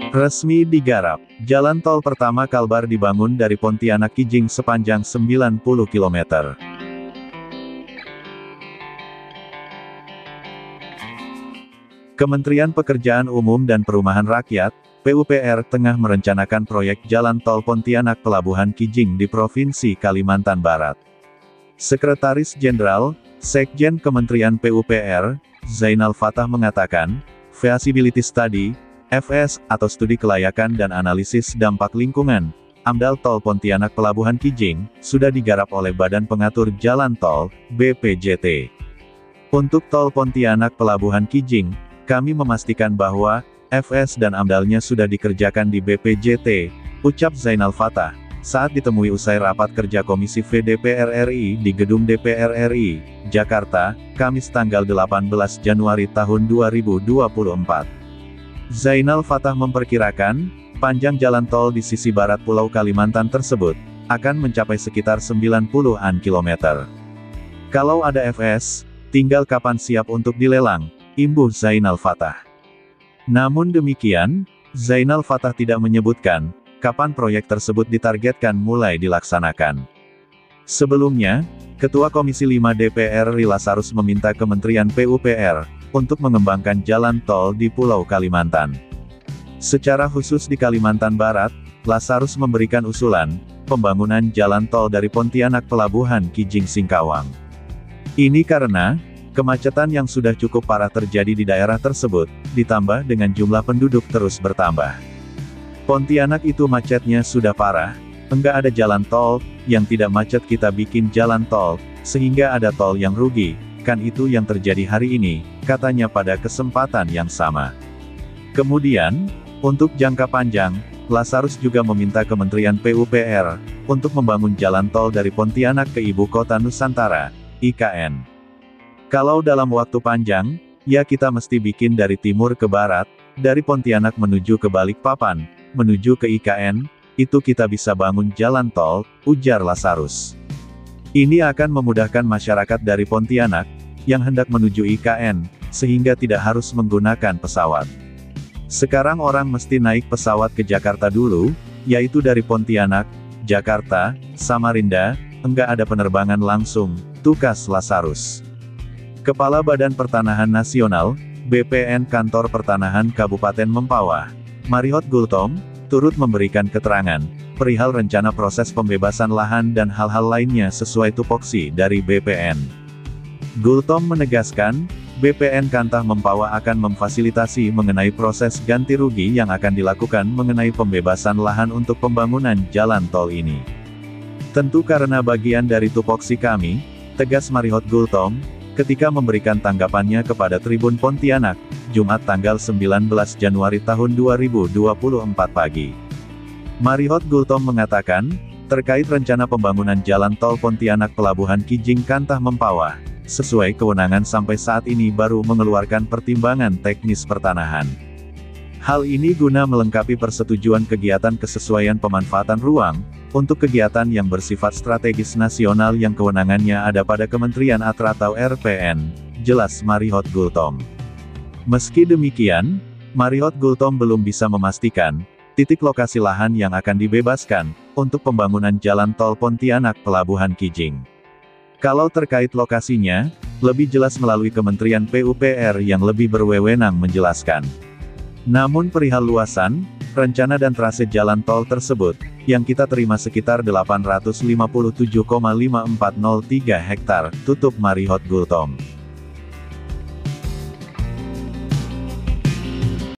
Resmi digarap, jalan tol pertama Kalbar dibangun dari Pontianak Kijing sepanjang 90 km. Kementerian Pekerjaan Umum dan Perumahan Rakyat, PUPR, tengah merencanakan proyek jalan tol Pontianak Pelabuhan Kijing di Provinsi Kalimantan Barat. Sekretaris Jenderal, Sekjen Kementerian PUPR, Zainal Fatah mengatakan, Feasibility Study, FS, atau Studi Kelayakan dan Analisis Dampak Lingkungan, AMDAL Tol Pontianak Pelabuhan Kijing, sudah digarap oleh Badan Pengatur Jalan Tol, BPJT. Untuk Tol Pontianak Pelabuhan Kijing, kami memastikan bahwa, FS dan AMDAL-nya sudah dikerjakan di BPJT, ucap Zainal Fatah, saat ditemui usai rapat kerja Komisi V DPR RI di Gedung DPR RI, Jakarta, Kamis tanggal 18 Januari tahun 2024. Zainal Fatah memperkirakan, panjang jalan tol di sisi barat Pulau Kalimantan tersebut, akan mencapai sekitar 90-an kilometer. Kalau ada FS, tinggal kapan siap untuk dilelang, imbuh Zainal Fatah. Namun demikian, Zainal Fatah tidak menyebutkan, kapan proyek tersebut ditargetkan mulai dilaksanakan. Sebelumnya, Ketua Komisi 5 DPR RI Lazarus meminta Kementerian PUPR, untuk mengembangkan jalan tol di Pulau Kalimantan. Secara khusus di Kalimantan Barat, Lazarus memberikan usulan, pembangunan jalan tol dari Pontianak Pelabuhan Kijing Singkawang. Ini karena, kemacetan yang sudah cukup parah terjadi di daerah tersebut, ditambah dengan jumlah penduduk terus bertambah. Pontianak itu macetnya sudah parah, enggak ada jalan tol, yang tidak macet kita bikin jalan tol, sehingga ada tol yang rugi. Kan itu yang terjadi hari ini, katanya pada kesempatan yang sama. Kemudian, untuk jangka panjang, Lazarus juga meminta Kementerian PUPR, untuk membangun jalan tol dari Pontianak ke Ibu Kota Nusantara, IKN. Kalau dalam waktu panjang, ya kita mesti bikin dari timur ke barat, dari Pontianak menuju ke Balikpapan, menuju ke IKN, itu kita bisa bangun jalan tol, ujar Lazarus. Ini akan memudahkan masyarakat dari Pontianak, yang hendak menuju IKN, sehingga tidak harus menggunakan pesawat. Sekarang orang mesti naik pesawat ke Jakarta dulu, yaitu dari Pontianak, Jakarta, Samarinda, enggak ada penerbangan langsung, tukas Lazarus. Kepala Badan Pertanahan Nasional, BPN Kantor Pertanahan Kabupaten Mempawah, Marihot Gultom, turut memberikan keterangan, perihal rencana proses pembebasan lahan dan hal-hal lainnya sesuai tupoksi dari BPN. Gultom menegaskan, BPN Kantah Mempawah akan memfasilitasi mengenai proses ganti rugi yang akan dilakukan mengenai pembebasan lahan untuk pembangunan jalan tol ini. Tentu karena bagian dari tupoksi kami, tegas Marihot Gultom, ketika memberikan tanggapannya kepada Tribun Pontianak, Jumat tanggal 19 Januari tahun 2024 pagi. Marihot Gultom mengatakan, terkait rencana pembangunan jalan tol Pontianak Pelabuhan Kijing Kantah Mempawah, sesuai kewenangan sampai saat ini baru mengeluarkan pertimbangan teknis pertanahan. Hal ini guna melengkapi persetujuan kegiatan kesesuaian pemanfaatan ruang, untuk kegiatan yang bersifat strategis nasional yang kewenangannya ada pada Kementerian atau RPN, jelas Marihot Gultom. Meski demikian, Marihot Gultom belum bisa memastikan, titik lokasi lahan yang akan dibebaskan, untuk pembangunan jalan tol Pontianak Pelabuhan Kijing. Kalau terkait lokasinya, lebih jelas melalui Kementerian PUPR yang lebih berwenang menjelaskan. Namun perihal luasan, rencana dan trase jalan tol tersebut, yang kita terima sekitar 857,5403 hektar, tutup Marihot Gultom.